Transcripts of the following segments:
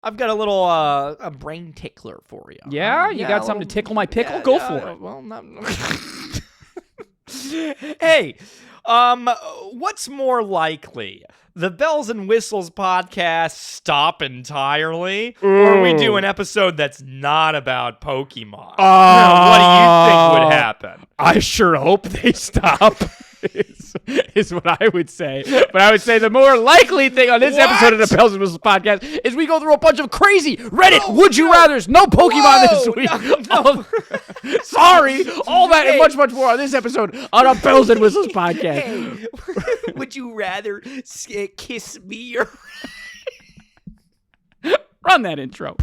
I've got a little a brain tickler for you. Yeah? You got something to tickle my pickle? Go for it. Well, not... Hey, what's more likely? The Bells and Whistles podcast stop entirely, or we do an episode that's not about Pokemon? What do you think would happen? I sure hope they stop. Is what I would say. But I would say the more likely thing on this episode of the Bells and Whistles podcast is we go through a bunch of crazy Reddit would-you-rathers. No Pokemon this week. No. Sorry. All that and much, much more on this episode on the Bells and Whistles podcast. Hey, would you rather kiss me or... Run that intro.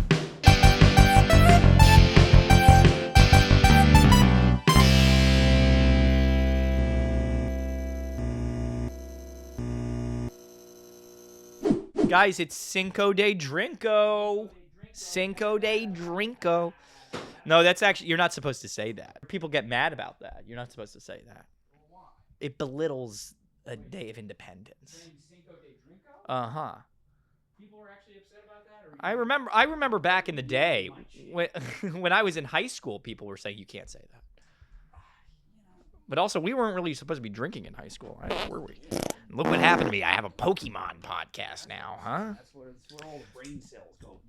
Guys, it's Cinco de Drinko. Cinco de Drinko. No, that's actually, you're not supposed to say that. People get mad about that. You're not supposed to say that. It belittles a day of independence. Uh-huh. People were actually upset about that? I remember back in the day, when I was in high school, people were saying you can't say that. But also, we weren't really supposed to be drinking in high school, right? Were we? Look what happened to me. I have a Pokemon podcast now, huh? That's where all the brain cells go.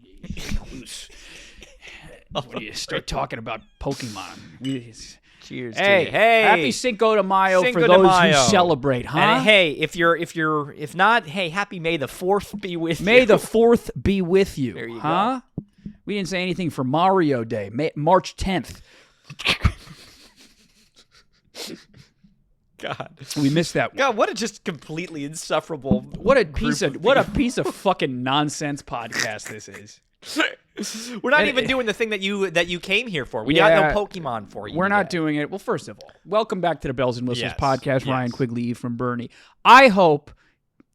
When you start talking about Pokemon. Cheers. Hey, happy Cinco de Mayo Cinco for de those Mayo. who celebrate, huh? And hey, if not, hey, happy May the 4th be with you. May the 4th be with you. There you go. We didn't say anything for Mario Day, March 10th. God, we missed that one. God, what a just completely insufferable. What a piece of fucking nonsense podcast this is. We're not even doing the thing that you came here for. We got no Pokemon for you. We're not doing it. Well, first of all, welcome back to the Bells and Whistles podcast. Yes. Ryan Quigley, Ephraim Bernie. I hope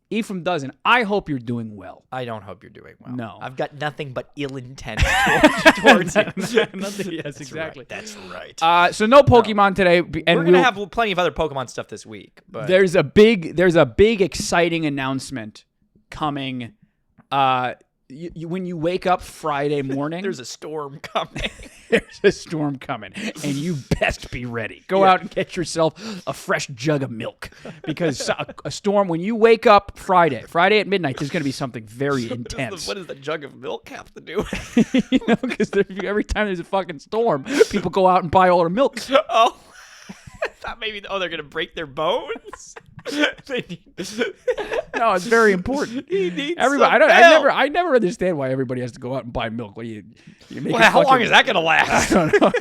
Ephraim doesn't. I hope you're doing well. I don't hope you're doing well. No. I've got nothing but ill intent towards you. Yes, exactly. Right. That's right. So no Pokemon today, and we're gonna have plenty of other Pokemon stuff this week. But there's a big exciting announcement coming. When you wake up Friday morning, there's a storm coming. There's a storm coming, and you best be ready. Go out and get yourself a fresh jug of milk, because a storm, when you wake up Friday at midnight, there's going to be something very intense. What does the jug of milk have to do with it? Because every time there's a fucking storm, people go out and buy all their milk. Oh. I thought maybe, they're going to break their bones. No, it's very important. He needs everybody. I never understand why everybody has to go out and buy milk. What you make how long is that going to last? I don't know.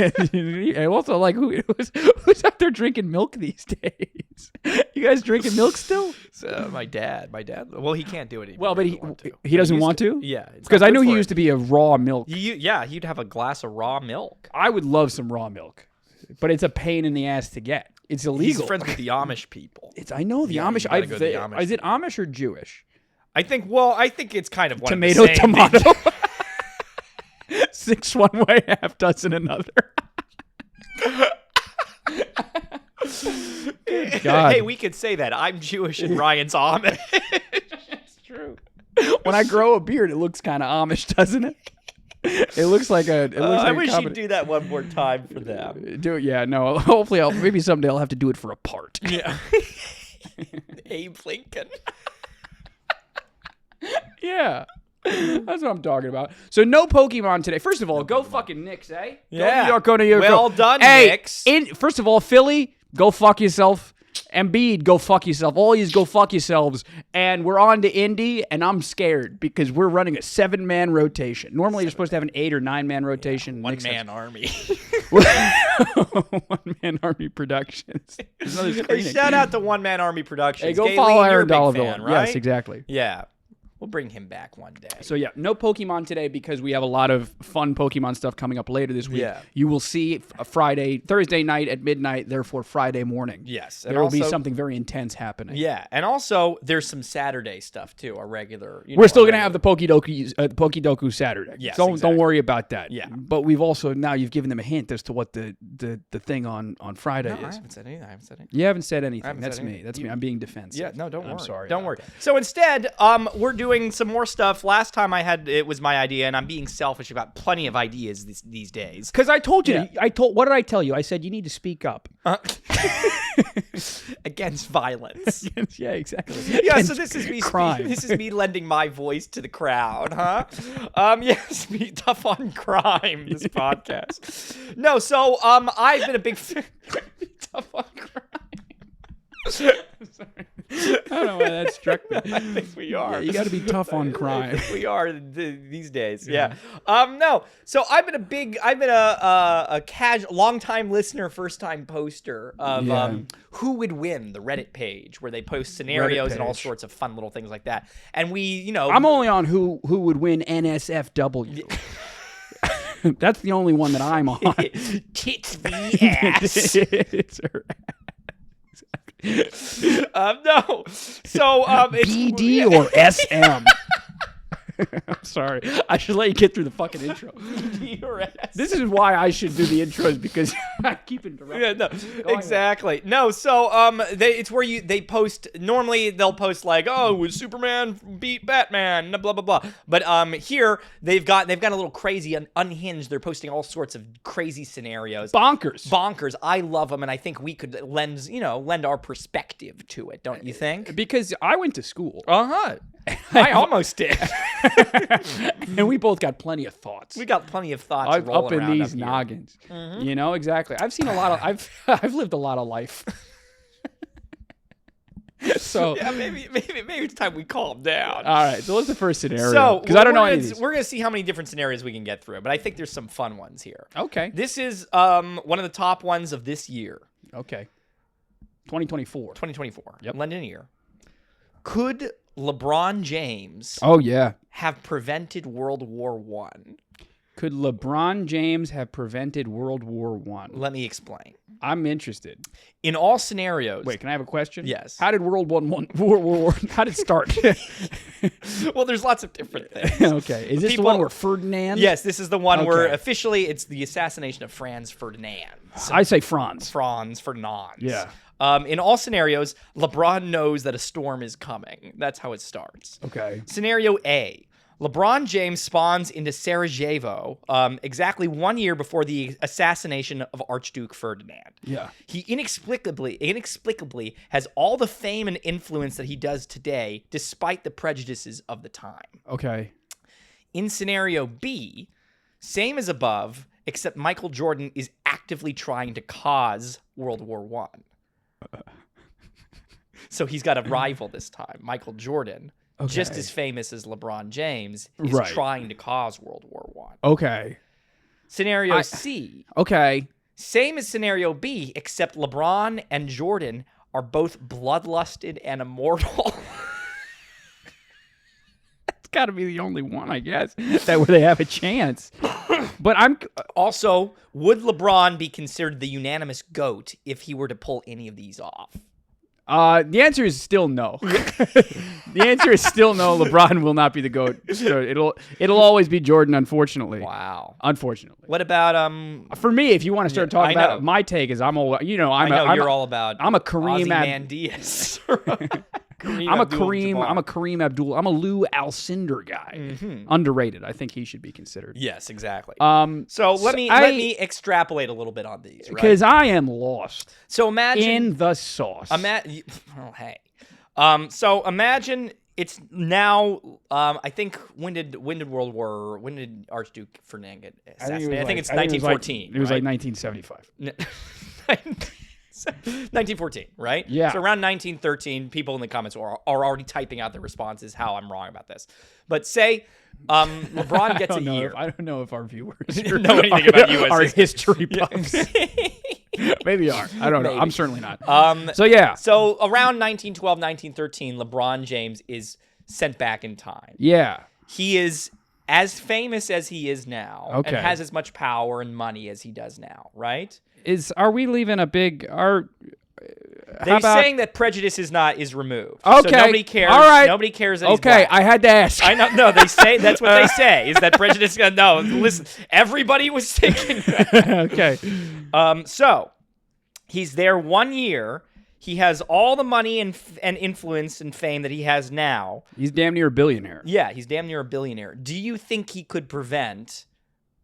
And also, like, who's out there drinking milk these days? You guys drinking milk still? So, my dad. Well, he can't do it anymore. Well, but he doesn't want to. Yeah, because I knew he used to be a raw milk. He'd have a glass of raw milk. I would love some raw milk. But it's a pain in the ass to get. It's illegal. He's friends with the Amish people. I know the Amish. The Amish. Is it Amish or Jewish? I think it's kind of one tomato, of the same. Tomato. 6 one way, half dozen another. Good God. Hey, we could say that. I'm Jewish and Ryan's Amish. It's true. When I grow a beard, it looks kind of Amish, doesn't it? It looks like a. I wish you'd do that one more time for them. Do it, yeah. No, hopefully, maybe someday I'll have to do it for a part. Yeah. Abe Lincoln. Yeah, that's what I'm talking about. So no Pokemon today. First of all, go fucking Knicks, eh? Yeah. Go New York. Well done, hey, Knicks. First of all, Philly, go fuck yourself. Embiid, go fuck yourself. All yous go fuck yourselves. And we're on to Indy, and I'm scared because we're running a 7-man rotation. Normally, you're supposed to have an 8 or 9-man rotation. Yeah, one-man army. 1-man army productions. Hey, shout out to One-Man Army Productions. Hey, go Galen, follow you're Aaron a big Dollaville. fan, right? Yes, exactly. Yeah. We'll bring him back one day. So yeah, no Pokemon today because we have a lot of fun Pokemon stuff coming up later this week. Yeah. You will see Thursday night at midnight, therefore Friday morning. Yes. There will be something very intense happening. Yeah, and also there's some Saturday stuff too, our regular. We're still going to have the Pokidoku Saturday. Yes, Don't worry about that. Yeah. But we've also, now you've given them a hint as to what the thing on Friday is. I haven't said anything. You haven't said anything. That's me. That's me. I'm being defensive. Yeah, no, don't worry. I'm sorry. Don't worry. So instead, we're doing doing some more stuff. Last time it was my idea, and I'm being selfish. I've got plenty of ideas these days. Because I told you, what did I tell you? I said you need to speak up. Against violence. Yeah, exactly. Yeah, Against so this is me. crime. This is me lending my voice to the crowd, huh? Yes, be tough on crime. This podcast. No, so I've been a big fan. Tough on crime. I'm sorry. I don't know why that struck me. I think we are. Yeah, you got to be tough on crime. We are these days. Yeah. No. So I've been a long-time listener, first-time poster of Who Would Win, the Reddit page where they post scenarios and all sorts of fun little things like that. And we, I'm only on Who Would Win NSFW. That's the only one that I'm on. Tits v ass. It's her ass. No. So it's BD or SM. I'm sorry. I should let you get through the fucking intro. BD or S. This is why I should do the intros, because I keep interrupting. Yeah, no, exactly. No, so it's where they post. Normally they'll post like, "Oh, would Superman beat Batman?" Blah blah blah. But here they've got a little crazy, unhinged. They're posting all sorts of crazy scenarios. Bonkers. I love them, and I think we could lend our perspective to it. Don't you think? Because I went to school. I almost did. And we both got plenty of thoughts. We got plenty of thoughts up in these noggins. Mm-hmm. You know, exactly. I've seen a lot of I've lived a lot of life. So yeah, maybe it's time we calm down. All right. So what's the first scenario? So because I don't know any of these. We're gonna see how many different scenarios we can get through, but I think there's some fun ones here. Okay. This is one of the top ones of this year. Okay. 2024. 2024. Yep. London year. Could LeBron James have prevented World War I? Could LeBron James have prevented World War I? Let me explain. I'm interested. In all scenarios. Wait, can I have a question? Yes. How did World War I? How did it start? Well, there's lots of different things. Okay. Is this the one where Ferdinand? Yes, this is the one where officially it's the assassination of Franz Ferdinand. So I say Franz. Ferdinand. Yeah. In all scenarios, LeBron knows that a storm is coming. That's how it starts. Okay. Scenario A. LeBron James spawns into Sarajevo exactly 1 year before the assassination of Archduke Ferdinand. Yeah. He inexplicably has all the fame and influence that he does today, despite the prejudices of the time. Okay. In scenario B, same as above, except Michael Jordan is actively trying to cause World War I. So he's got a rival this time, Michael Jordan. Okay. Just as famous as LeBron James, is trying to cause World War I. Okay. Scenario C. Okay. Same as scenario B, except LeBron and Jordan are both bloodlusted and immortal. That's got to be the only one, I guess, where they have a chance. But I'm also, would LeBron be considered the unanimous GOAT if he were to pull any of these off? The answer is still no. The answer is still no. LeBron will not be the GOAT. So it'll always be Jordan, unfortunately. Wow. Unfortunately. What about For me, if you want to start talking about it, my take is I'm all you're all about. I'm a Kareem Diaz. I'm a Kareem Abdul. I'm a Lou Alcindor guy. Mm-hmm. Underrated. I think he should be considered. Yes, exactly. So let me extrapolate a little bit on these, right? Because I am lost. So imagine in the sauce. So imagine it's now. I think when did Archduke Ferdinand get assassinated? I think it's 1914. It was like 1975. 1914, right? Yeah. So around 1913, people in the comments are already typing out their responses how I'm wrong about this. But say LeBron gets a year. I don't know if our viewers know anything about U.S. our history buffs. Maybe are. I don't know. Maybe. I'm certainly not. So around 1912, 1913, LeBron James is sent back in time. Yeah. He is as famous as he is now and Okay. has as much power and money as he does now, right? Are we leaving a big They're saying that prejudice is removed. Okay. So nobody cares. All right. Nobody cares that he's okay, black. I had to ask. I know. No, they say that's what they say is that prejudice. No, listen. Everybody was thinking that. Okay. So he's there 1 year. He has all the money and influence and fame that he has now. He's damn near a billionaire. Yeah, he's damn near a billionaire. Do you think he could prevent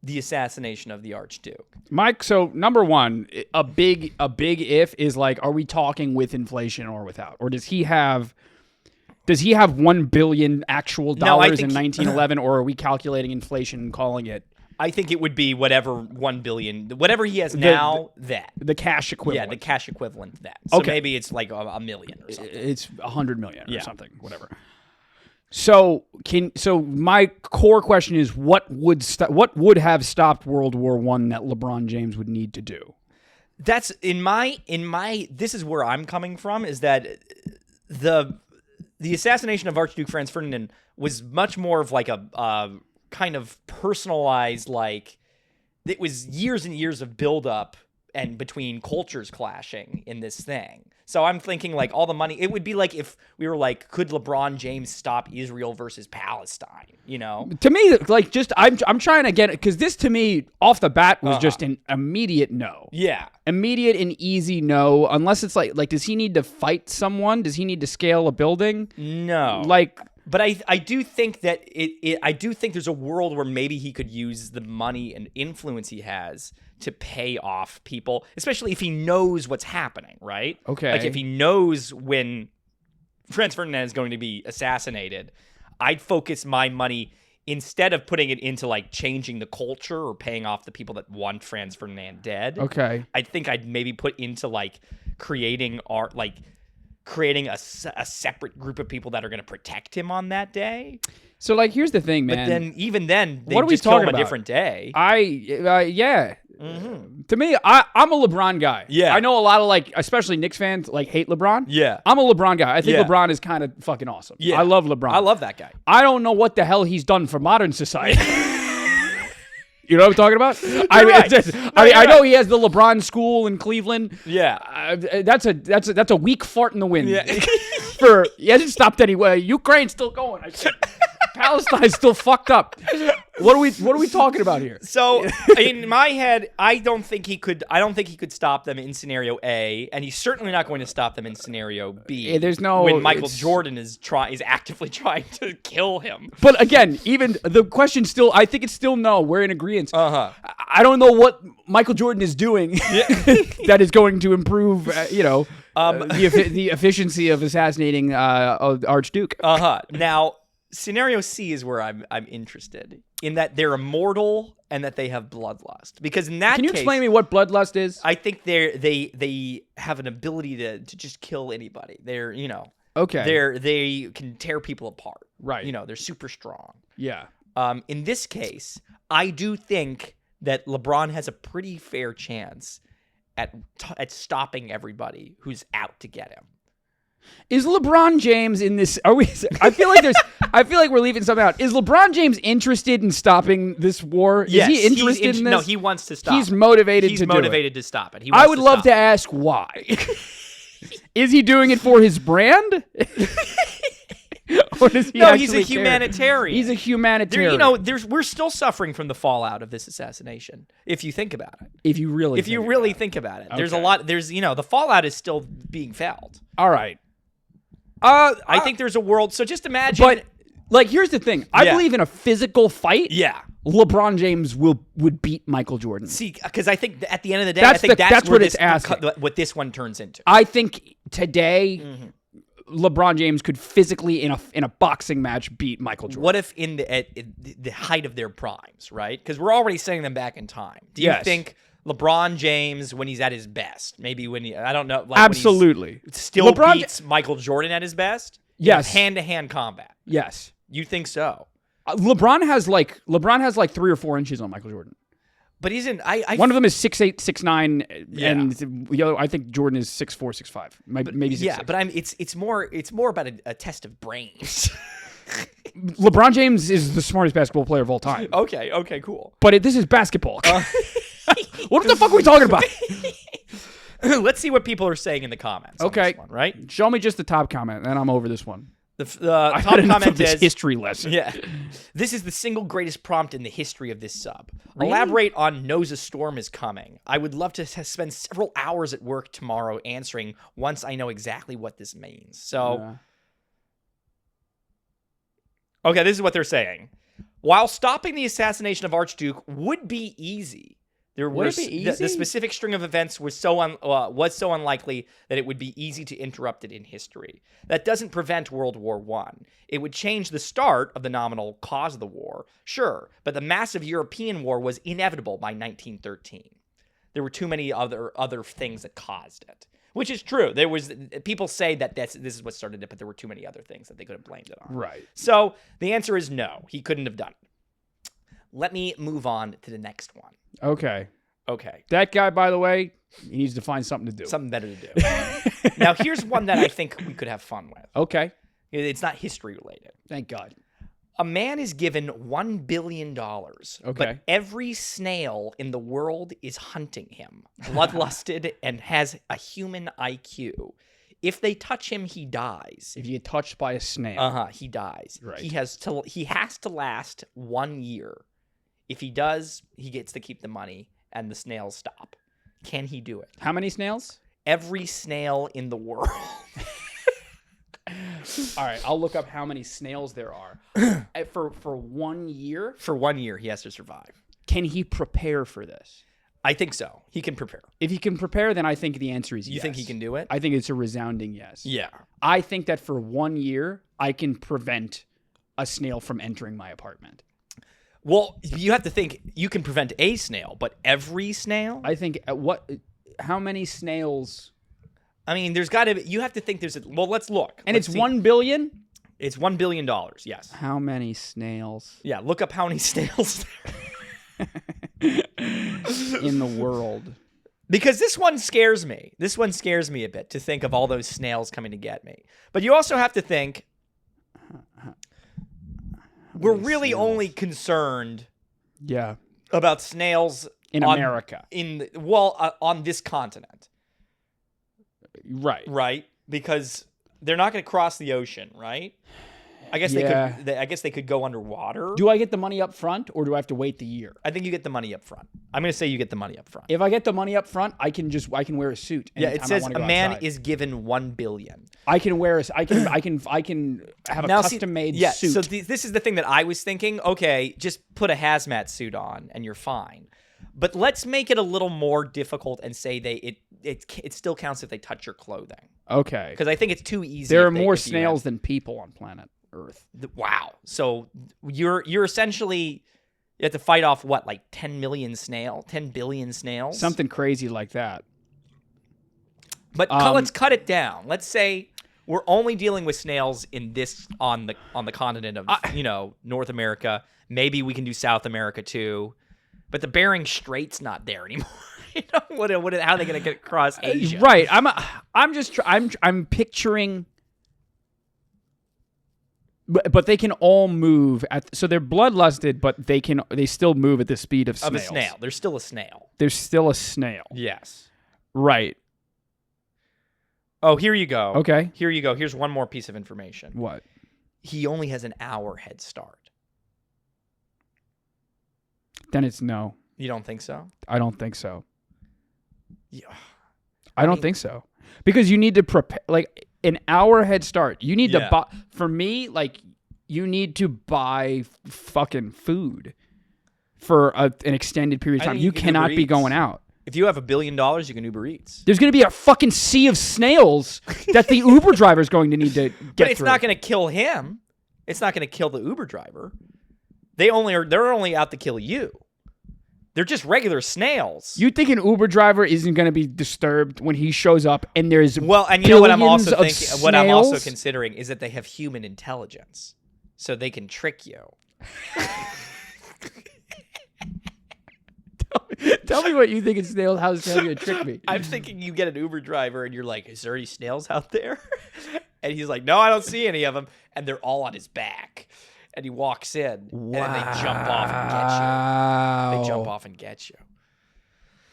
the assassination of the Archduke? Mike, so number one, a big if is like, are we talking with inflation or without? Or does he have 1 billion actual dollars in 1911, or are we calculating inflation and calling it? I think it would be whatever 1 billion, whatever he has now, that. The cash equivalent. Yeah, the cash equivalent to that. So maybe it's like a million or something. It's 100 million or something, whatever. So my core question is, what would have stopped World War I that LeBron James would need to do? That's in my this is where I'm coming from, is that the assassination of Archduke Franz Ferdinand was much more of like a kind of personalized, like it was years and years of buildup and between cultures clashing in this thing. So I'm thinking like all the money, it would be like if we were like, could LeBron James stop Israel versus Palestine? You know, to me, like just I'm trying to get it, because this to me off the bat was just an immediate no. Yeah, immediate and easy no. Unless it's like does he need to fight someone? Does he need to scale a building? No, like. But I do think that I do think there's a world where maybe he could use the money and influence he has to pay off people, especially if he knows what's happening, right? Okay. Like if he knows when Franz Ferdinand is going to be assassinated, I'd focus my money, instead of putting it into like changing the culture or paying off the people that want Franz Ferdinand dead. Okay. I think I'd maybe put into like creating art, like creating a separate group of people that are going to protect him on that day. So, like, here's the thing, man. But then, even then, they what are we just kill talking him about? a different day. Yeah. To me, I'm a LeBron guy. Yeah. I know a lot of, like, especially Knicks fans, like, hate LeBron. Yeah. I'm a LeBron guy. I think Yeah. LeBron is kind of fucking awesome. Yeah. I love LeBron. I love that guy. I don't know what the hell he's done for modern society. You know what I'm talking about? I know he has the LeBron school in Cleveland. Yeah. That's a weak fart in the wind. Yeah. He hasn't stopped anyway. Ukraine's still going. Palestine's still fucked up. What are we talking about here? So in my head, I don't think he could stop them in scenario A, and he's certainly not going to stop them in scenario B. Yeah, there's no when Michael Jordan is actively trying to kill him. But again, even the question still, I think it's still no. We're in agreement. Uh-huh. I don't know what Michael Jordan is doing that is going to improve, the efficiency of assassinating Archduke. Now, scenario C is where I'm interested, in that they're immortal and that they have bloodlust. Because in that Can you case, explain to me what bloodlust is? I think they have an ability to just kill anybody. They're Okay. They can tear people apart. Right. They're super strong. Yeah. In this case, I do think that LeBron has a pretty fair chance at stopping everybody who's out to get him. Is LeBron James in this? Are we? I feel like we're leaving something out. Is LeBron James interested in stopping this war? Yes, is he interested in this? No, he wants to stop. He's motivated He's to motivated do it. to stop it. I would love to ask why. Is he doing it for his brand? Or does he he's a care? humanitarian. He's a humanitarian. We're still suffering from the fallout of this assassination. If you think about it, if you really think about it, there's a Okay. lot. The fallout is still being felt. All right. I think there's a world. So just imagine. But like, here's the thing. I Yeah. believe in a physical fight. Yeah. LeBron James would beat Michael Jordan. See, because I think at the end of the day, That's that's what it's asking. what this one turns into. I think today, LeBron James could physically in a boxing match beat Michael Jordan. What if at the height of their primes, right? Because we're already setting them back in time. Do you Yes. think LeBron James, when he's at his best, maybe I don't know, like Absolutely. when he's still LeBron- beats Michael Jordan at his best? Yes. Hand-to-hand combat. Yes. You think so? LeBron has like 3 or 4 inches on Michael Jordan. But isn't One of them is 6'8", 6'9", Yeah. and the other, I think Jordan is 6'4", 6'5", maybe 6'6". Yeah, but it's more about a test of brains. LeBron James is the smartest basketball player of all time. Okay, cool. But this is basketball. What the fuck are we talking about? Let's see what people are saying in the comments. On Okay. this one, right? Show me just the top comment, and I'm over this one. The I've top had enough comment of this is, history lesson. yeah, this is the single greatest prompt in the history of this sub. Really? Elaborate on knows a storm is coming. I would love to spend several hours at work tomorrow answering once I know exactly what this means. So, okay, this is what they're saying. While stopping the assassination of Archduke would be easy, Would it be easy? The specific string of events was so unlikely that it would be easy to interrupt it in history. That doesn't prevent World War I. It would change the start of the nominal cause of the war, sure, but the massive European war was inevitable by 1913. There were too many other things that caused it, which is true. There was people say that this is what started it, but there were too many other things that they could have blamed it on. Right. So the answer is no. He couldn't have done it. Let me move on to the next one. Okay. Okay. That guy, by the way, he needs to find something to do. Something better to do. Now, here's one that I think we could have fun with. Okay. It's not history related. Thank God. A man is given $1 billion, but every snail in the world is hunting him, bloodlusted, and has a human IQ. If they touch him, he dies. If you get touched by a snail. He dies. Right. He has to last 1 year. If he does, he gets to keep the money, and the snails stop. Can he do it? How many snails? Every snail in the world. All right, I'll look up how many snails there are. For 1 year? For 1 year, he has to survive. Can he prepare for this? I think so. He can prepare. If he can prepare, then I think the answer is yes. You think he can do it? I think it's a resounding yes. Yeah. I think that for 1 year, I can prevent a snail from entering my apartment. Well, you have to think you can prevent a snail, but every snail? I think how many snails? I mean, there's got to you have to think well, let's look. And let's it's see. 1 billion? It's $1 billion, yes. How many snails? Yeah, look up how many snails in the world. Because this one scares me. This one scares me a bit to think of all those snails coming to get me. But you also have to think we're really only concerned about snails in America. On this continent. Right? Because they're not going to cross the ocean, right? I guess they could go underwater. Do I get the money up front or do I have to wait the year? I think you get the money up front. I'm going to say you get the money up front. If I get the money up front, I can wear a suit. Yeah, it says a man is given $1 billion. I can wear I can have a custom-made suit. So this is the thing that I was thinking. Okay, just put a hazmat suit on and you're fine. But let's make it a little more difficult and say it still counts if they touch your clothing. Okay. Because I think it's too easy. There are more snails than people on planet Earth. Wow. So you're essentially you have to fight off what, like 10 billion snails? Something crazy like that. But let's cut it down. Let's say we're only dealing with snails in this on the continent of North America. Maybe we can do South America too. But the Bering Strait's not there anymore. How are they going to get across Asia? Right. I'm picturing. But they can all move so they're bloodlusted, but they still move at the speed of snails. Of a snail. There's still a snail. There's still a snail. Yes. Right. Oh, here you go. Okay. Here you go. Here's one more piece of information. What? He only has an hour head start. Then it's no. You don't think so? I don't think so. Yeah. I don't think so. Because you need to prepare, like, an hour head start. You need to buy, for me, like, you need to buy fucking food for an extended period of time. You cannot be going out. If you have $1 billion, you can Uber Eats. There's going to be a fucking sea of snails that the Uber driver is going to need to get But it's through. not going to kill him. It's not going to kill the Uber driver. They're only out to kill you. They're just regular snails. You think an Uber driver isn't going to be disturbed when he shows up and there's and you know what I'm also thinking? What I'm also considering is that they have human intelligence, so they can trick you. Tell me what you think is snails. How is snails going to trick me? I'm thinking you get an Uber driver and you're like, "Is there any snails out there?" And he's like, "No, I don't see any of them," and they're all on his back. And he walks in, and then they jump off and get you. They jump off and get you.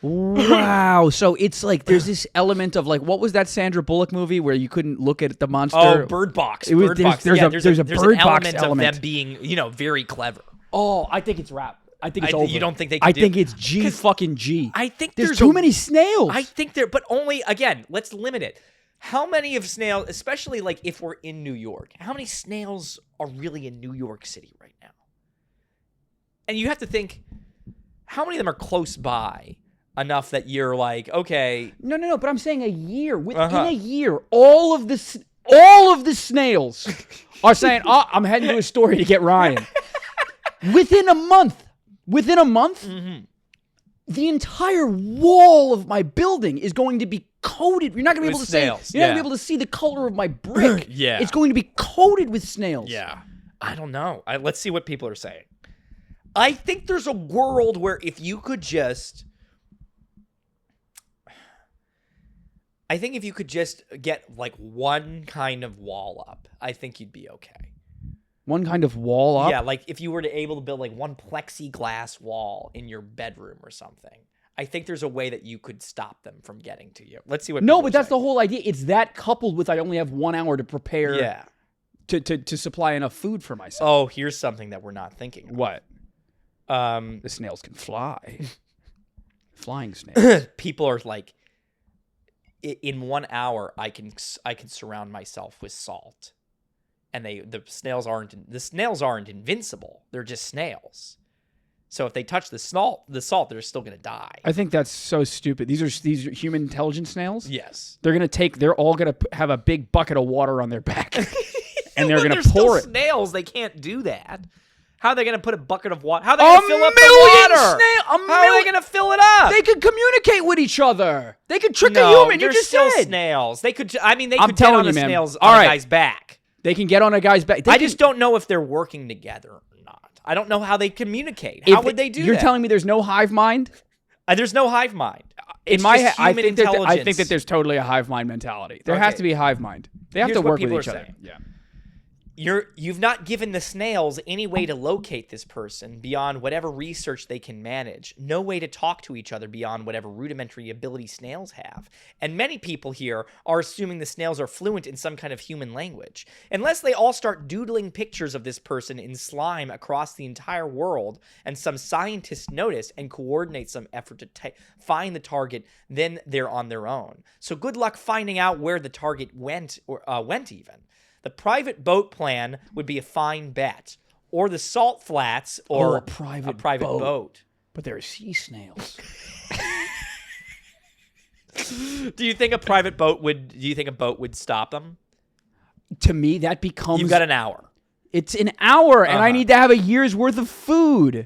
Wow. So it's like there's this element of like, what was that Sandra Bullock movie where you couldn't look at the monster? Oh, Bird Box. It was, Bird Box. There's Yeah, a Bird an Box element element of them being, very clever. Oh, I think it's rap. I think it's over. You don't think they can I do think it's G fucking G. I think there's too many snails. I think but only, again, let's limit it. How many of snails, especially like if we're in New York, how many snails are really in New York City right now? And you have to think, how many of them are close by enough that you're like, okay. No, but I'm saying a year. Within a year, all of the snails are saying, oh, I'm heading to a story to get Ryan. Within a month, the entire wall of my building is going to be coated. You're not going to be able to snails. You're not going to be able to see the color of my brick. Yeah. It's going to be coated with snails. Yeah. I don't know. Let's see what people are saying. I think there's a world where if you could just... I think if you could just get like one kind of wall up, I think you'd be okay. One kind of wall up? Yeah, like if you were able to build like one plexiglass wall in your bedroom or something. I think there's a way that you could stop them from getting to you. Let's see what. No, but that's the whole idea. It's that coupled with I only have 1 hour to prepare. Yeah. To supply enough food for myself. Oh, here's something that we're not thinking of. What? The The snails can fly. Flying snails. people are like, in 1 hour, I can surround myself with salt, and the snails aren't invincible. They're just snails. So if they touch the salt, they're still gonna die. I think that's so stupid. These are human intelligent snails. Yes. They're all gonna have a big bucket of water on their back, and they're gonna They're pour still it. Snails, they can't do that. How are they gonna put a bucket of water? How are they gonna fill up the water? How are they gonna fill it up? They could communicate with each other. They could trick a No, human. You they're just still said. snails. They could. I mean, they I'm could get telling on you, the man. snails All on right. a guy's back. They can get on a guy's back. I just don't know if they're working together or not. I don't know how they communicate. How would they do that? You're telling me there's no hive mind? There's no hive mind. In my head, I human think that there's totally a hive mind mentality. There has Okay. to be a hive mind. They have Here's to what work with people each are other. saying. Yeah. You've not given the snails any way to locate this person beyond whatever research they can manage. No way to talk to each other beyond whatever rudimentary ability snails have. And many people here are assuming the snails are fluent in some kind of human language. Unless they all start doodling pictures of this person in slime across the entire world, and some scientists notice and coordinate some effort to find the target, then they're on their own. So good luck finding out where the target went even. The private boat plan would be a fine bet, or the salt flats, or a private boat. But there are sea snails. Do you think a private boat would? Do you think a boat would stop them? To me, that becomes. You've got an hour. It's an hour, and I need to have a year's worth of food.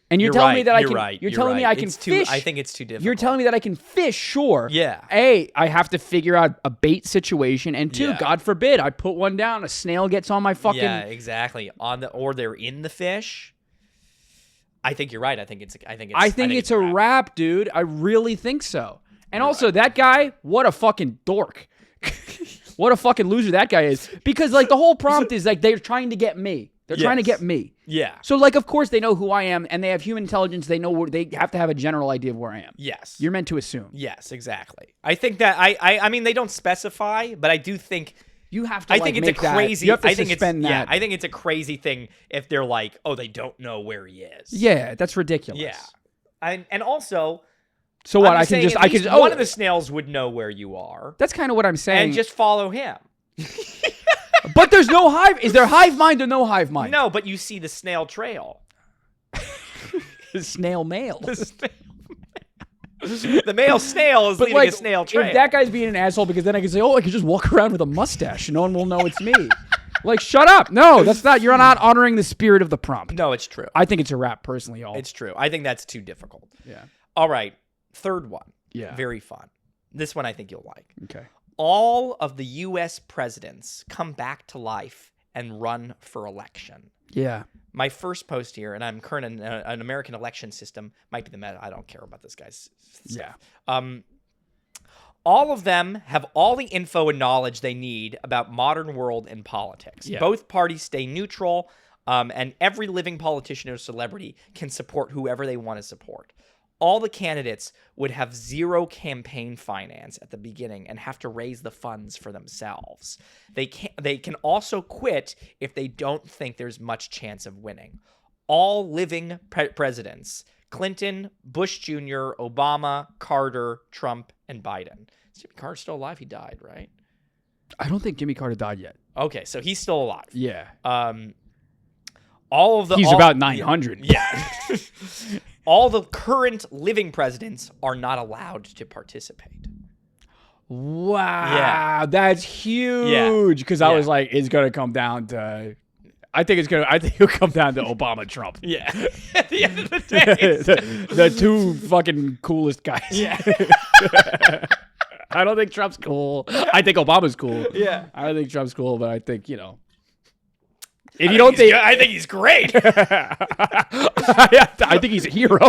And you're telling me that I can. You're telling me I can fish. I think it's too difficult. You're telling me that I can fish, sure. Yeah. A, I have to figure out a bait situation, and two, Yeah. God forbid, I put one down, a snail gets on my fucking. Yeah, exactly. Or they're in the fish. I think you're right. I think it's a wrap, dude. I really think so. And also, that guy, what a fucking dork. What a fucking loser that guy is. Because like the whole prompt is like they're trying to get me. They're trying to get me. Yeah. So like, of course, they know who I am, and they have human intelligence. They know where they have to have a general idea of where I am. Yes. You're meant to assume. Yes, exactly. I think that I mean they don't specify, but I do think you have to. I think it's a crazy. You have to I think suspend it's, that. Yeah, I think it's a crazy thing if they're like, oh, they don't know where he is. Yeah, that's ridiculous. Yeah, and also. So what? I'm I saying can just. one of the snails would know where you are. That's kind of what I'm saying. And just follow him. But there's no hive. Is there hive mind or no hive mind? No, but you see the snail trail. Snail mail. The male snail is leaving a snail trail. If that guy's being an asshole, because then I can say, oh, I can just walk around with a mustache and no one will know it's me. Like, shut up. No, that's not. You're not honoring the spirit of the prompt. No, it's true. I think it's a wrap, personally, y'all. It's true. I think that's too difficult. Yeah. All right. Third one. Yeah. Very fun. This one I think you'll like. Okay. All of the U.S. presidents come back to life and run for election. Yeah. My first post here, and I'm current in an American election system, might be the meta. I don't care about this guy's stuff. Yeah. All of them have all the info and knowledge they need about modern world and politics. Yeah. Both parties stay neutral, and every living politician or celebrity can support whoever they want to support. all the candidates would have zero campaign finance at the beginning and have to raise the funds for themselves. They can also quit if they don't think there's much chance of winning. All living presidents, Clinton, Bush Jr., Obama, Carter, Trump, and Biden. Is Jimmy Carter still alive? He died, right? I don't think Jimmy Carter died yet. Okay, so he's still alive. Yeah. He's about 900. Yeah. All the current living presidents are not allowed to participate. Wow, that's huge. Because I was like, it's gonna come down to. I think it'll come down to Obama, Trump. Yeah. At the end of the day, the two fucking coolest guys. Yeah. I don't think Trump's cool. I think Obama's cool. Yeah. I don't think Trump's cool, but I think if you don't think, I think he's great. I think he's a hero.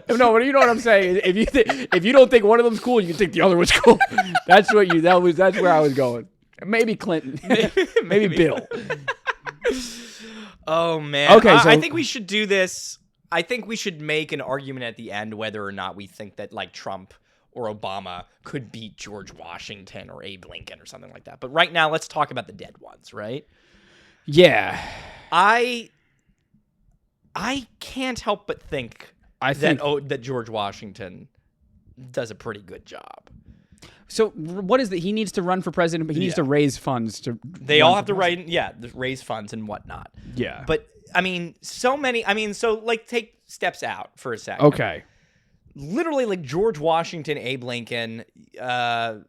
No, but you know what I'm saying. If you don't think one of them's cool, you can think the other one's cool. That's where I was going. Maybe Clinton. Maybe Bill. Oh man. Okay, so I think we should do this. I think we should make an argument at the end whether or not we think that like Trump or Obama could beat George Washington or Abe Lincoln or something like that. But right now, let's talk about the dead ones, right? Yeah. I can't help but think that George Washington does a pretty good job. So what is that? He needs to run for president, but he needs to raise funds to. They all have to raise funds and whatnot. Yeah. But so take steps out for a second. Okay. Literally, like George Washington, Abe Lincoln. I'm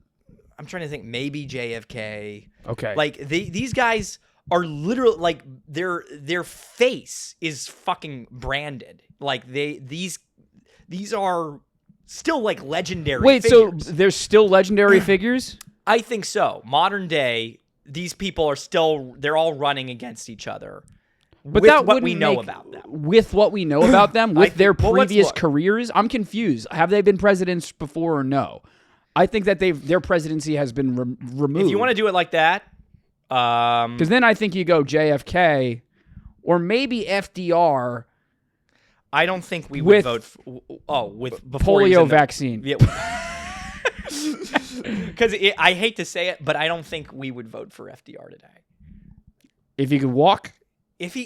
trying to think. Maybe JFK. Okay. Like these guys are literally like their face is fucking branded. Like these are still like legendary. Wait, figures. so there's still legendary figures? I think so. Modern day, these people they're all running against each other. But with what we know about them. With what we know about them, with their previous look. careers, I'm confused. Have they been presidents before or no? I think that their presidency has been removed. If you want to do it like that, because then I think you go JFK or maybe FDR. I don't think we would vote. With before polio vaccine. Yeah. Because I hate to say it, but I don't think we would vote for FDR today. If he could walk.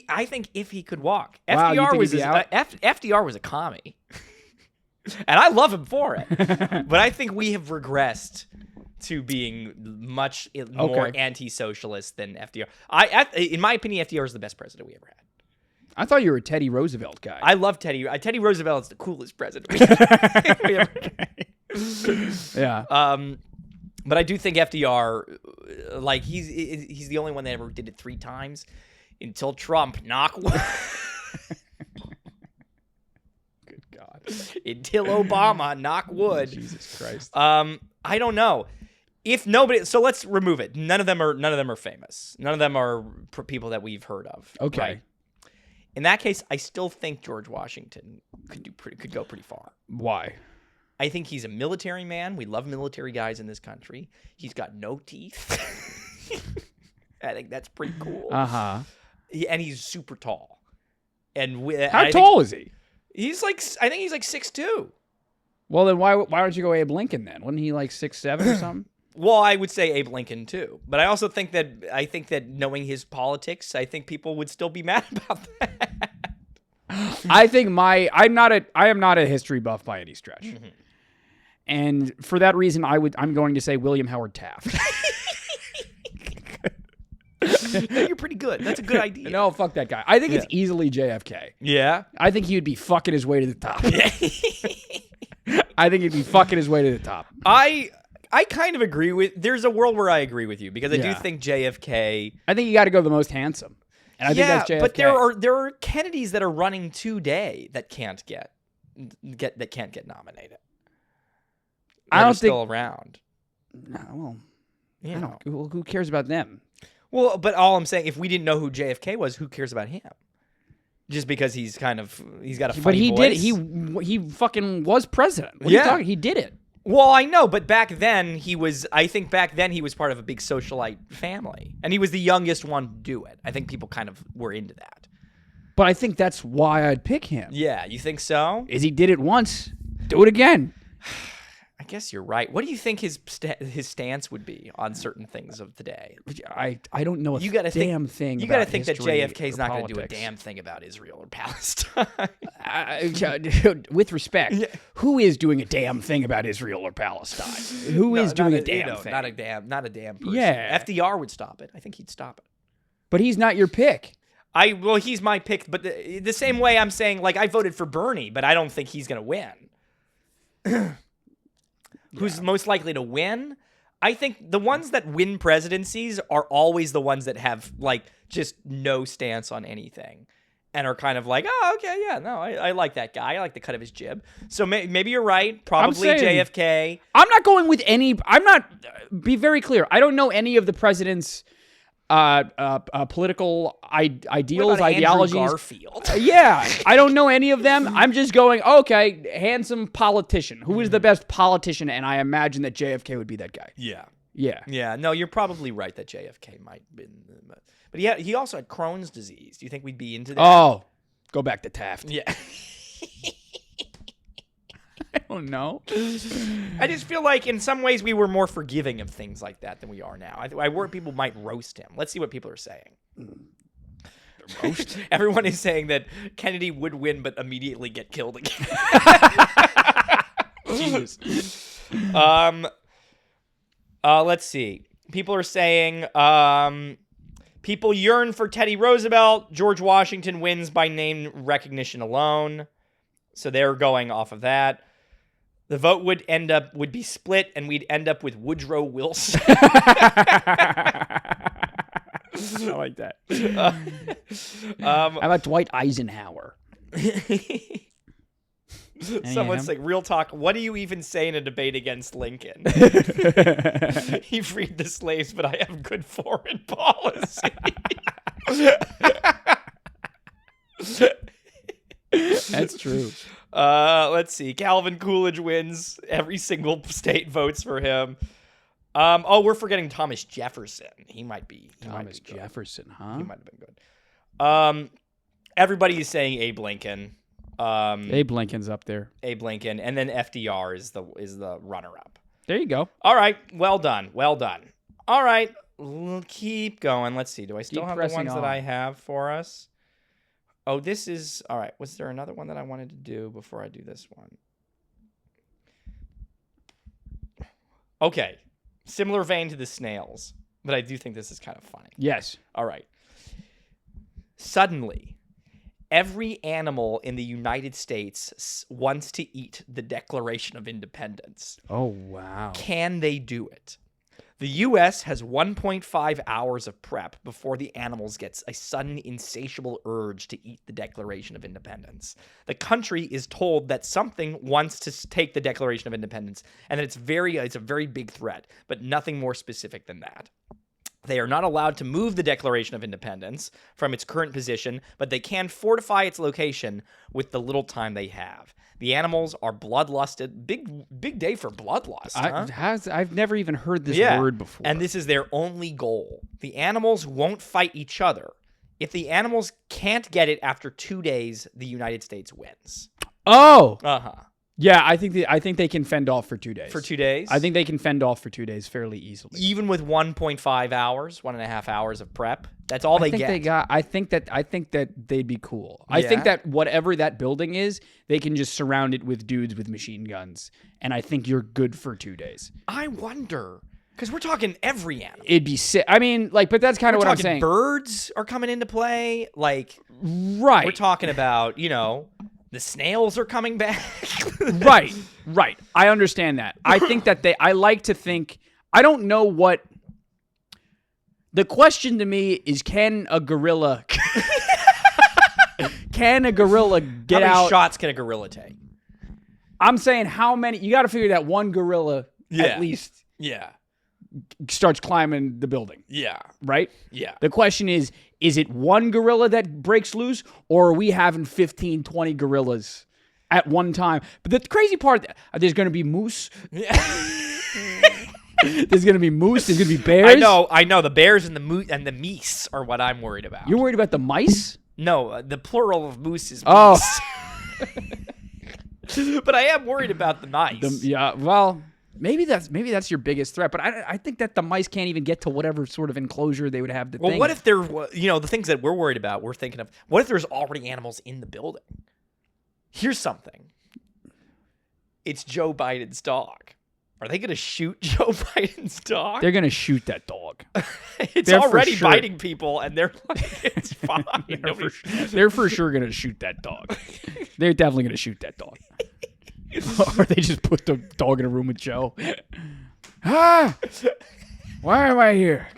I think if he could walk, Wow, FDR was a commie, and I love him for it. But I think we have regressed to being much more anti-socialist than FDR. In my opinion, FDR is the best president we ever had. I thought you were a Teddy Roosevelt guy. I love Teddy. Teddy Roosevelt is the coolest president we ever had. Yeah. But I do think FDR, like he's the only one that ever did it 3 times. Until Trump, knock wood. Good God. Until Obama, knock wood. Jesus Christ. I don't know. If nobody, so let's remove it. None of them are famous. None of them are people that we've heard of. Okay. Right? In that case, I still think George Washington could go pretty far. Why? I think he's a military man. We love military guys in this country. He's got no teeth. I think that's pretty cool. Uh-huh. And he's super tall. How tall is he? He's like, I think he's like 6'2". Well, then why don't you go Abe Lincoln then? Wasn't he like 6'7" or something? Well, I would say Abe Lincoln too. But I also think that knowing his politics, I think people would still be mad about that. I think I am not a history buff by any stretch. Mm-hmm. And for that reason, I'm going to say William Howard Taft. No, you're pretty good. That's a good idea. No, fuck that guy. I think it's easily JFK. Yeah? I think he would be fucking his way to the top. I think he'd be fucking his way to the top. I kind of agree with... There's a world where I agree with you because I do think JFK... I think you got to go the most handsome. And I think that's JFK. But there are Kennedys that are running today that can't get nominated. I don't think... still around. No, well... Yeah. Who cares about them? Well, but all I'm saying, if we didn't know who JFK was, who cares about him? Just because he's got a funny voice. He fucking was president. What are you talking? He did it. Well, I know, but back then he was part of a big socialite family, and he was the youngest one to do it. I think people kind of were into that. But I think that's why I'd pick him. Yeah, you think so? Is he did it once, do it again. I guess you're right. What do you think his stance would be on certain things of the day? I don't know You gotta damn thing. You got to about think that history JFK's or not going to do a politics. damn thing about Israel or Palestine. With respect, who is doing a damn thing about Israel or Palestine? Who is doing a damn thing? Not a damn person. Yeah. FDR would stop it. I think he'd stop it. But he's not your pick. Well, he's my pick, but the same way I'm saying, like, I voted for Bernie, but I don't think he's going to win. Who's most likely to win? I think the ones that win presidencies are always the ones that have, like, just no stance on anything and are kind of like, oh, okay, yeah, no, I like that guy. I like the cut of his jib. So maybe you're right. Probably JFK. I'm not going with any. I'm not. Be very clear. I don't know any of the president's political ideals, What about ideologies. Andrew Garfield? Yeah, I don't know any of them. I'm just going, okay, handsome politician. Who is the best politician? And I imagine that JFK would be that guy. Yeah. Yeah. Yeah, no, you're probably right that JFK might have been. But he also had Crohn's disease. Do you think we'd be into that? Oh, go back to Taft. Yeah. I don't know. I just feel like in some ways we were more forgiving of things like that than we are now. I worry people might roast him. Let's see what people are saying. Roast? Everyone is saying that Kennedy would win but immediately get killed again. Jesus. Let's see. People are saying people yearn for Teddy Roosevelt. George Washington wins by name recognition alone. So they're going off of that. The vote would be split, and we'd end up with Woodrow Wilson. I like that. How about Dwight Eisenhower? Someone's like, real talk, what do you even say in a debate against Lincoln? He freed the slaves, but I have good foreign policy. That's true. Let's see. Calvin Coolidge wins. Every single state votes for him. We're forgetting Thomas Jefferson. He might be. Thomas Jefferson, huh? He might have been good. Everybody is saying Abe Lincoln. Abe Lincoln's up there. Abe Lincoln, and then FDR is the runner-up. There you go. All right. Well done. Well done. All right. We'll keep going. Let's see. Do I still have the ones that I have for us? Oh, this is... All right. Was there another one that I wanted to do before I do this one? Okay. Similar vein to the snails, but I do think this is kind of funny. Yes. All right. Suddenly, every animal in the United States wants to eat the Declaration of Independence. Oh, wow. Can they do it? The U.S. has 1.5 hours of prep before the animals get a sudden insatiable urge to eat the Declaration of Independence. The country is told that something wants to take the Declaration of Independence and that it's a very big threat, but nothing more specific than that. They are not allowed to move the Declaration of Independence from its current position, but they can fortify its location with the little time they have. The animals are bloodlusted. Big day for bloodlust. Huh? I've never even heard this word before. And this is their only goal. The animals won't fight each other. If the animals can't get it after 2 days, the United States wins. Oh! Uh-huh. Yeah, I think they can fend off for 2 days. For 2 days? I think they can fend off for 2 days fairly easily. Even with 1.5 hours, 1.5 hours of prep? That's all they get. I think that they'd be cool. I think that whatever that building is, they can just surround it with dudes with machine guns, and I think you're good for 2 days. I wonder, because we're talking every animal. It'd be sick. I mean, like, but that's kind of what I'm saying. Birds are coming into play. Like, right. We're talking about, the snails are coming back. Right. I understand that. I think that I like to think, I don't know what, the question to me is, can a gorilla get out? How many shots can a gorilla take? I'm saying how many, you got to figure that one gorilla at least starts climbing the building. Yeah. Right? Yeah. The question is it one gorilla that breaks loose, or are we having 15, 20 gorillas at one time? But the crazy part, there's going to be moose. There's going to be moose. There's going to be bears. I know. The bears and the meese are what I'm worried about. You're worried about the mice? No, the plural of moose is moose. Oh. But I am worried about the mice. Yeah, well, maybe that's your biggest threat. But I think that the mice can't even get to whatever sort of enclosure they would have to. Well, what if they're, the things that we're worried about, we're thinking of, what if there's already animals in the building? Here's something. It's Joe Biden's dog. Are they going to shoot Joe Biden's dog? They're going to shoot that dog. It's already biting people, and they're like, it's fine. They're for sure going to shoot that dog. They're definitely going to shoot that dog. Or they just put the dog in a room with Joe. Why am I here?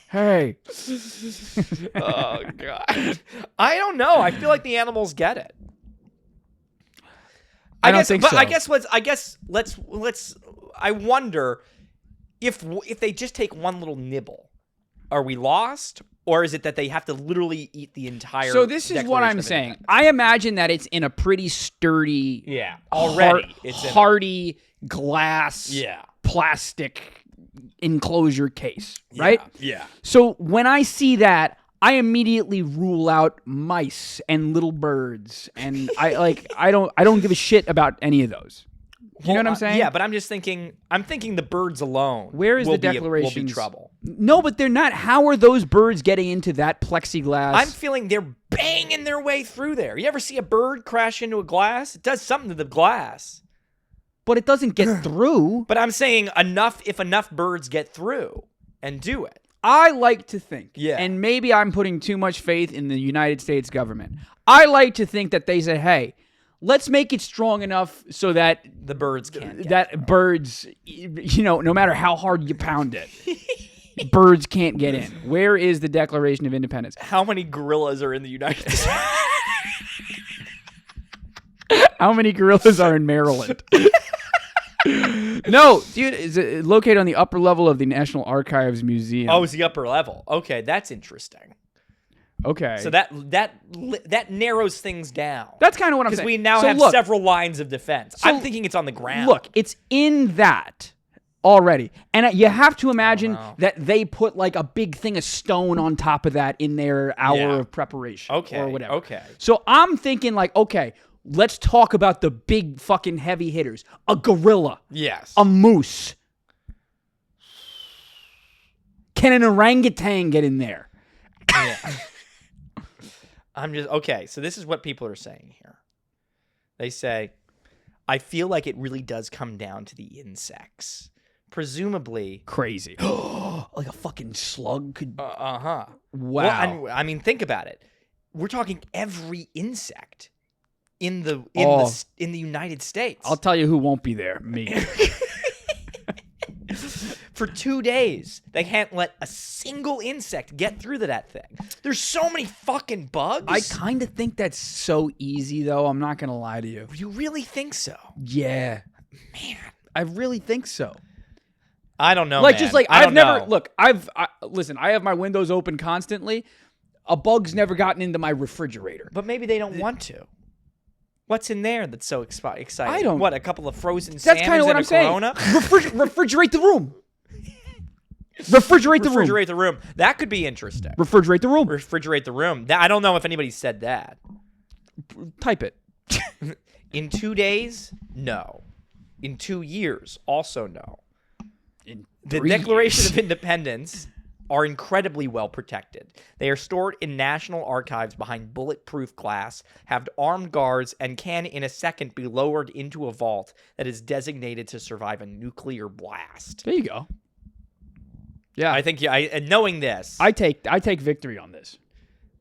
Hey. Oh, God. I don't know. I feel like the animals get it. I don't think so. I wonder if they just take one little nibble, are we lost? Or is it that they have to literally eat the entire? So this is what I'm saying. I imagine that it's in a pretty sturdy, hardy glass, plastic enclosure case, right? Yeah. So when I see that, I immediately rule out mice and little birds, and I don't give a shit about any of those. You know what I'm saying? Yeah, but I'm just thinking. I'm thinking the birds alone. Where is the declaration? Will be trouble. No, but they're not. How are those birds getting into that plexiglass? I'm feeling they're banging their way through there. You ever see a bird crash into a glass? It does something to the glass, but it doesn't get through. But I'm saying if enough birds get through and do it. I like to think, and maybe I'm putting too much faith in the United States government. I like to think that they said, hey, let's make it strong enough so that the birds can't. Birds, no matter how hard you pound it, birds can't get in. Where is the Declaration of Independence? How many gorillas are in the United States? How many gorillas are in Maryland? No, dude, is it located on the upper level of the National Archives Museum. Oh, it's the upper level. Okay, that's interesting. Okay. So that narrows things down. That's kind of what I'm saying. Because we now have several lines of defense. I'm thinking it's on the ground. Look, it's in that already. And you have to imagine that they put like a big thing of stone on top of that in their hour of preparation or whatever. Okay. So I'm thinking like, okay, let's talk about the big fucking heavy hitters. A gorilla. Yes. A moose. Can an orangutan get in there? Yeah. So this is what people are saying here. They say, I feel like it really does come down to the insects. Presumably. Crazy. Like a fucking slug could. Wow. Well, I mean, think about it. We're talking every insect in the United States. I'll tell you who won't be there. Me. For 2 days, they can't let a single insect get through to that thing. There's so many fucking bugs. I kind of think that's so easy, though. I'm not going to lie to you. You really think so? Yeah. Man. I really think so. I don't know, like, man. Just like, I I've never, look, listen, I have my windows open constantly. A bug's never gotten into my refrigerator. But maybe they don't want to. What's in there that's so exciting? I don't. What, a couple of frozen That's salmons kind of what and I'm a saying. Corona? Refrigerate the room. Refrigerate the room. That could be interesting. Refrigerate the room. Refrigerate the room. I don't know if anybody said that. Type it. In 2 days, no. In 2 years, also no. The Declaration of Independence are incredibly well protected. They are stored in national archives behind bulletproof glass, have armed guards, and can in a second be lowered into a vault that is designated to survive a nuclear blast. There you go. Yeah, I think and knowing this, I take victory on this.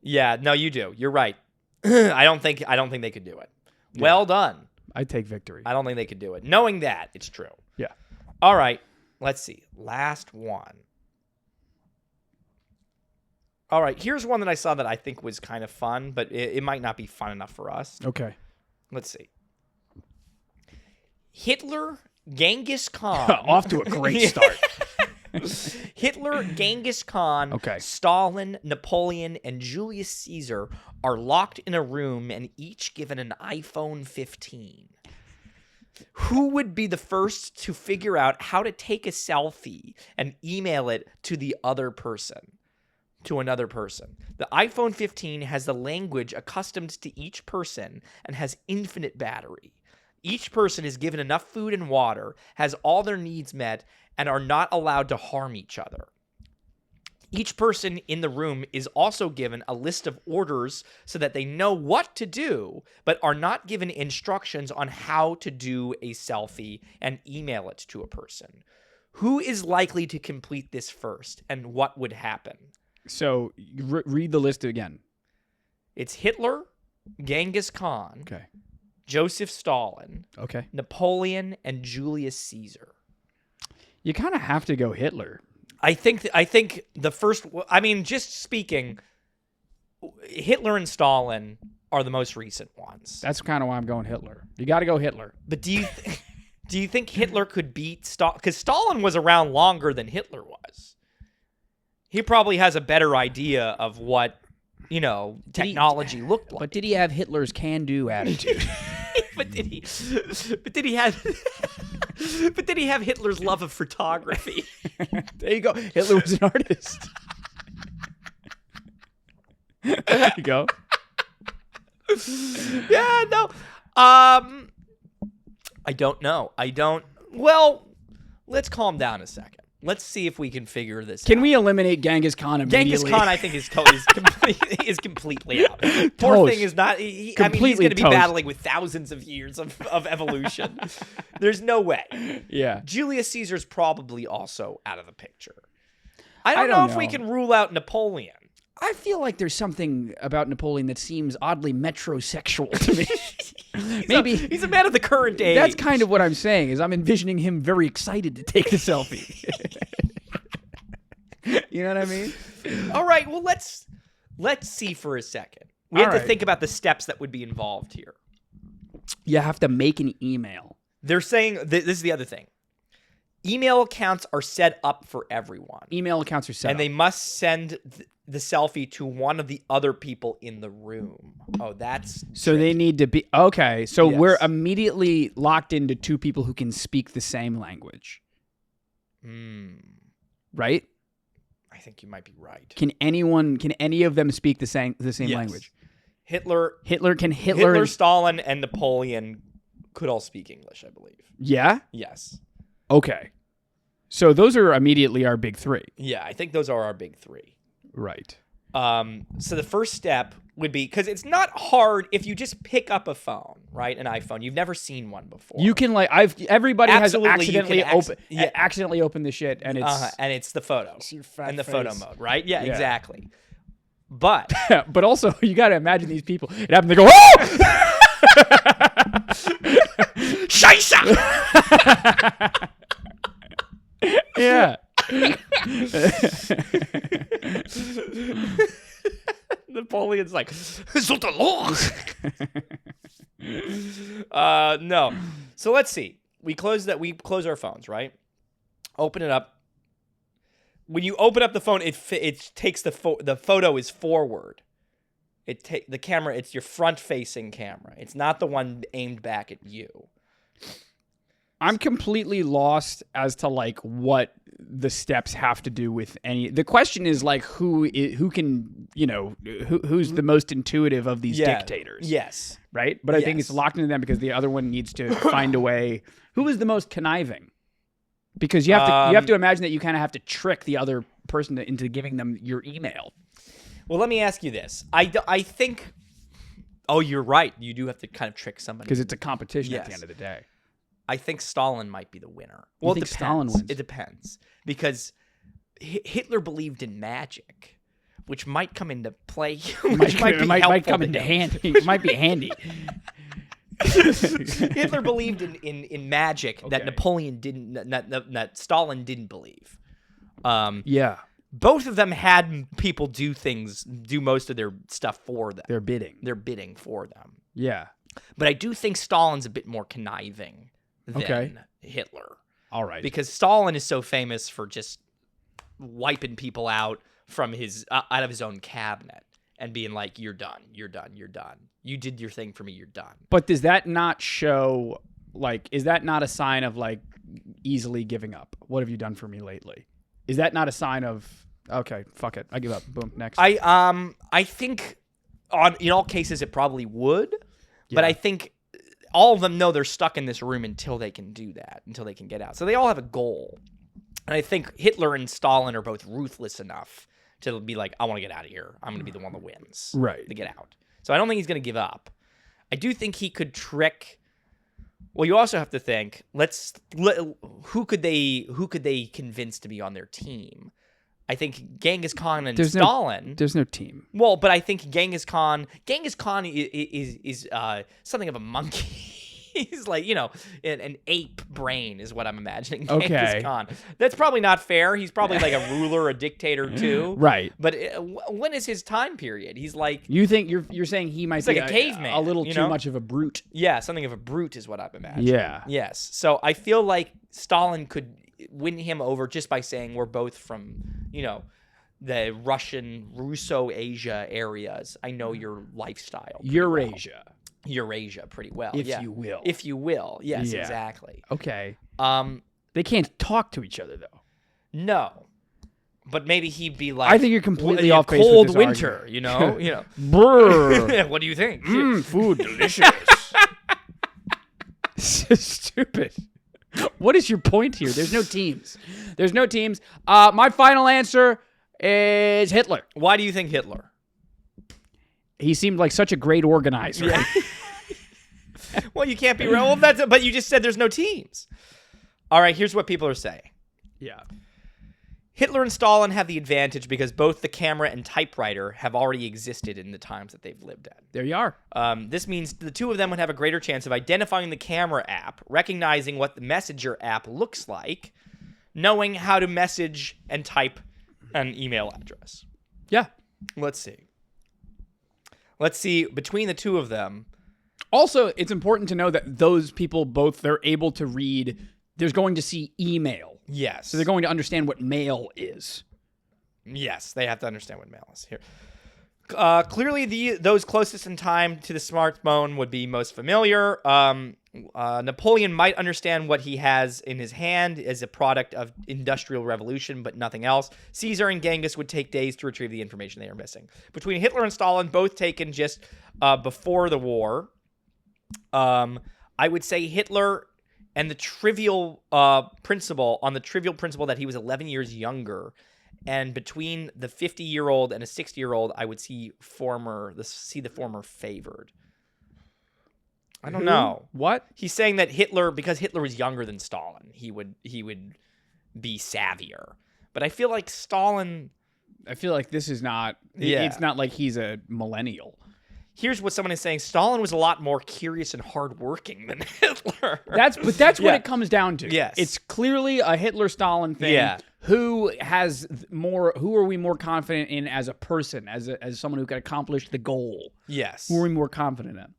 Yeah, no, you do. You're right. I don't think they could do it. Yeah. Well done. I take victory. I don't think they could do it. Knowing that, it's true. Yeah. All right. Let's see. Last one. All right. Here's one that I saw that I think was kind of fun, but it might not be fun enough for us. Okay. Let's see. Hitler, Genghis Khan. Off to a great start. Hitler, Genghis Khan, Stalin, Napoleon, and Julius Caesar are locked in a room and each given an iPhone 15. Who would be the first to figure out how to take a selfie and email it to the other person? to another person. The iPhone 15 has the language accustomed to each person and has infinite battery. Each person is given enough food and water, has all their needs met, and are not allowed to harm each other. Each person in the room is also given a list of orders so that they know what to do, but are not given instructions on how to do a selfie and email it to a person. Who is likely to complete this first, and what would happen? So read the list again. It's Hitler, Genghis Khan, Okay. Joseph Stalin, Okay. Napoleon, and Julius Caesar. You kind of have to go Hitler. I think the first. I mean, just speaking, Hitler and Stalin are the most recent ones. That's kind of why I'm going Hitler. You got to go Hitler. But do you think Hitler could beat Stalin? Because Stalin was around longer than Hitler was. He probably has a better idea of what technology looked like. But did he have Hitler's can-do attitude? But did he have Hitler's love of photography? There you go. Hitler was an artist. There you go. Yeah, no. I don't know. Well, let's calm down a second. Let's see if we can figure this out. Can we eliminate Genghis Khan immediately? Genghis Khan, I think, is completely out. Poor Toast. thing is not. He's Completely going to be toast. battling with thousands of years of evolution. There's no way. Yeah. Julius Caesar's probably also out of the picture. I don't know if we can rule out Napoleon. I feel like there's something about Napoleon that seems oddly metrosexual to me. Maybe he's a man of the current age. That's kind of what I'm saying. Is I'm envisioning him very excited to take the selfie. You know what I mean? All right. Well, let's see for a second. We have to think about the steps that would be involved here. You have to make an email. They're saying this is the other thing. Email accounts are set up for everyone. Email accounts are set up. And they must send the selfie to one of the other people in the room. Oh, that's... So they need to be... Okay, so Yes. we're immediately locked into two people who can speak the same language. Right? I think you might be right. Can any of them speak the same Yes. language? Hitler, Stalin, and Napoleon could all speak English, I believe. Yeah? Yes. Okay. So those are immediately our big three. Yeah, I think those are our big three. Right. So the first step would be, because it's not hard if you just pick up a phone, right? An iPhone. You've never seen one before. You can everybody Absolutely, has accidentally you can accidentally opened the shit and it's the photo your fat and the face. photo mode, right? Yeah, Yeah. exactly. But but also you got to imagine these people. It happened to go, "Oh!" Scheisse! Yeah. Napoleon's like, no. So let's see. We close our phones, right? Open it up. When you open up the phone, it takes the photo is forward. The camera, it's your front-facing camera. It's not the one aimed back at you. I'm completely lost as to like what the steps have to do with any. The question is like who can who's the most intuitive of these dictators? Yes, right. But I think it's locked into them because the other one needs to find a way. Who is the most conniving? Because you have to imagine that you kind of have to trick the other person into giving them your email. Well, let me ask you this. I think. Oh, you're right. You do have to kind of trick somebody because it's a competition at the end of the day. I think Stalin might be the winner. Well, it depends. Stalin wins? It depends because Hitler believed in magic, which might come into play. Which might come into handy. It might be handy. Hitler believed in magic that Napoleon didn't. That Stalin didn't believe. Yeah. Both of them had people do most of their stuff for them. They're bidding for them. Yeah. But I do think Stalin's a bit more conniving than Hitler. All right. Because Stalin is so famous for just wiping people out from out of his own cabinet and being like, "You're done. You're done. You're done. You did your thing for me. You're done." But does that not show is that not a sign of like easily giving up? What have you done for me lately? Is that not a sign of Okay, fuck it. I give up. Boom. Next. I think in all cases it probably would, but I think all of them know they're stuck in this room until they can do that, until they can get out. So they all have a goal. And I think Hitler and Stalin are both ruthless enough to be like, I want to get out of here. I'm going to be the one that wins. Right. To get out. So I don't think he's going to give up. I do think he could trick. Well, you also have to think, who could they convince to be on their team? I think Genghis Khan and Stalin. There's no team. Well, but I think Genghis Khan is something of a monkey. He's like, an ape brain is what I'm imagining. Genghis Khan. That's probably not fair. He's probably like a ruler, a dictator too. Right. But when is his time period? He's like. You think you're saying he might be like a caveman, a little too much of a brute? Yeah, something of a brute is what I'm imagining. Yeah. Yes. So I feel like Stalin could win him over just by saying we're both from, the Russo-Asia areas. I know your lifestyle. Eurasia. Well. Eurasia pretty well. If you will. If you will. Yes, exactly. Okay. They can't talk to each other, though. No. But maybe he'd be like, I think you're completely off base cold with this winter, argument. Brr. What do you think? Food delicious. Stupid. What is your point here? There's no teams. My final answer is Hitler. Why do you think Hitler? He seemed like such a great organizer. Yeah. Well, you can't be wrong. Well, but you just said there's no teams. All right, here's what people are saying. Yeah. Hitler and Stalin have the advantage because both the camera and typewriter have already existed in the times that they've lived at. There you are. This means the two of them would have a greater chance of identifying the camera app, recognizing what the messenger app looks like, knowing how to message and type an email address. Yeah. Let's see, between the two of them. Also, it's important to know that those people both, they're able to read, there's going to see email. Yes. So they're going to understand what mail is. Yes, they have to understand what mail is. Here. Clearly, those closest in time to the smartphone would be most familiar. Napoleon might understand what he has in his hand as a product of industrial revolution, but nothing else. Caesar and Genghis would take days to retrieve the information they are missing. Between Hitler and Stalin, both taken just before the war, I would say Hitler and the trivial principle that he was 11 years younger. And between the 50-year-old and a 60-year-old, I would see the former favored. I don't know. What? He's saying that because Hitler was younger than Stalin, he would be savvier. But I feel like Stalin. I feel like this is not. Yeah. It's not like he's a millennial. Here's what someone is saying: Stalin was a lot more curious and hardworking than Hitler. That's what it comes down to. Yes, it's clearly a Hitler-Stalin thing. Yeah. Who has more? Who are we more confident in as a person, as someone who can accomplish the goal? Yes. Who are we more confident in?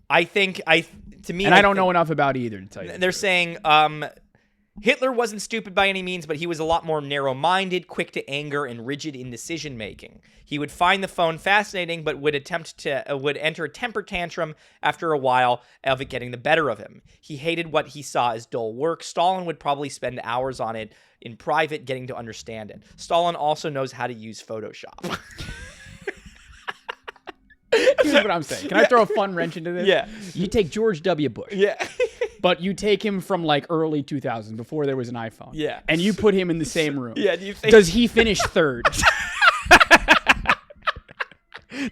I think I don't know enough about either to tell you. They're saying Hitler wasn't stupid by any means, but he was a lot more narrow-minded, quick to anger, and rigid in decision-making. He would find the phone fascinating, but would enter a temper tantrum after a while of it getting the better of him. He hated what he saw as dull work. Stalin would probably spend hours on it in private, getting to understand it. Stalin also knows how to use Photoshop. Here's what I'm saying. Can I throw a fun wrench into this? Yeah. You take George W. Bush. Yeah. But you take him from like early 2000s, before there was an iPhone. Yeah. And you put him in the same room. Yeah. Does he finish third?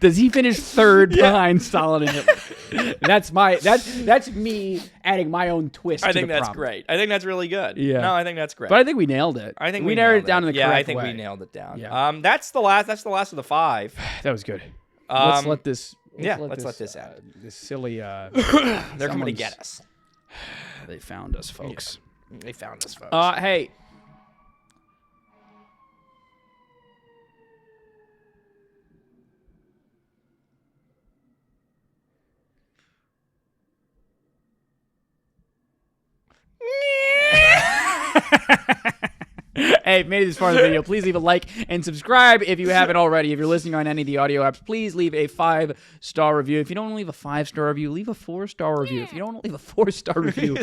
Does he finish third behind Stalin and Hitler? That's me adding my own twist. I think that's problem. great. I think that's really good. Yeah. No, I think that's great. But I think we nailed it. I think we narrowed it down in the correct way. I think we nailed it down. Yeah. That's the last of the 5. That was good. Let's let this. Let's let this out. This silly. They're coming to get us. They found us, folks. Yeah. They found us, folks. Hey. Hey, if you made it this far in the video, please leave a like and subscribe if you haven't already. If you're listening on any of the audio apps, please leave a 5-star review. If you don't leave a 5-star review, leave a 4-star review. If you don't leave a 4-star review,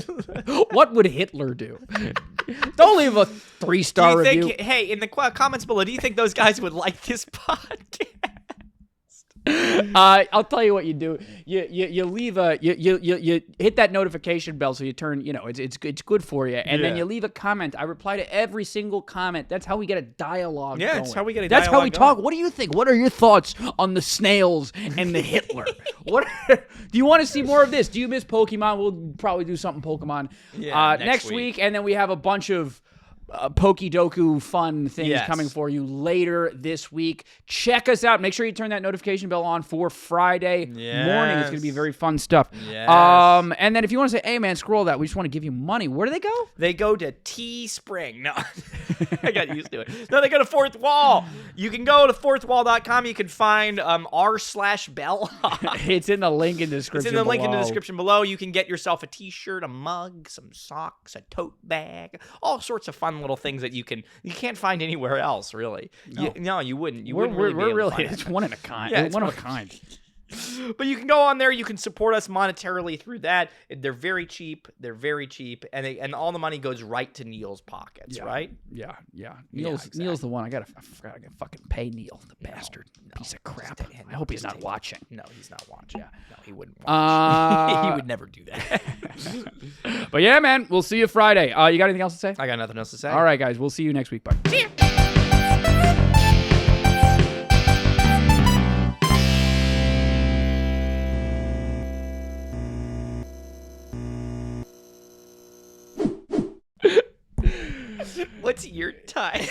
what would Hitler do? Don't leave a 3-star review. Hey, in the comments below, do you think those guys would like this podcast? I'll tell you what you do. You leave you hit that notification bell so you turn. It's good for you, and then you leave a comment. I reply to every single comment. That's how we get a dialogue. Yeah, going. that's how we get a That's dialogue how we going. talk. What do you think? What are your thoughts on the snails and the Hitler? What do you want to see more of this? Do you miss Pokemon? We'll probably do something Pokemon next week, and then we have a bunch of Pokedoku fun things coming for you later this week. Check us out. Make sure you turn that notification bell on for Friday morning. It's going to be very fun stuff. Yes. And then if you want to say, hey, man, scroll that. We just want to give you money. Where do they go? They go to Teespring. No, I got used to it. No, they go to Fourth Wall. You can go to fourthwall.com. You can find r/Bell. It's in the link in the description It's in the link in the description below. You can get yourself a t-shirt, a mug, some socks, a tote bag, all sorts of fun little things that you can't find anywhere else, really. No, you wouldn't. We're really it's one of a kind. Yeah, it's one of a kind. But you can go on there. You can support us monetarily through that. They're very cheap. And all the money goes right to Neil's pockets, right? Yeah. Neil's the one. I forgot I gotta fucking pay Neil, the bastard. Piece of crap. I hope he's not watching. No, he's not watching. No, he wouldn't watch. He would never do that. But yeah, man, we'll see you Friday. You got anything else to say? I got nothing else to say. All right, guys, we'll see you next week. Bye. See ya. What's your time?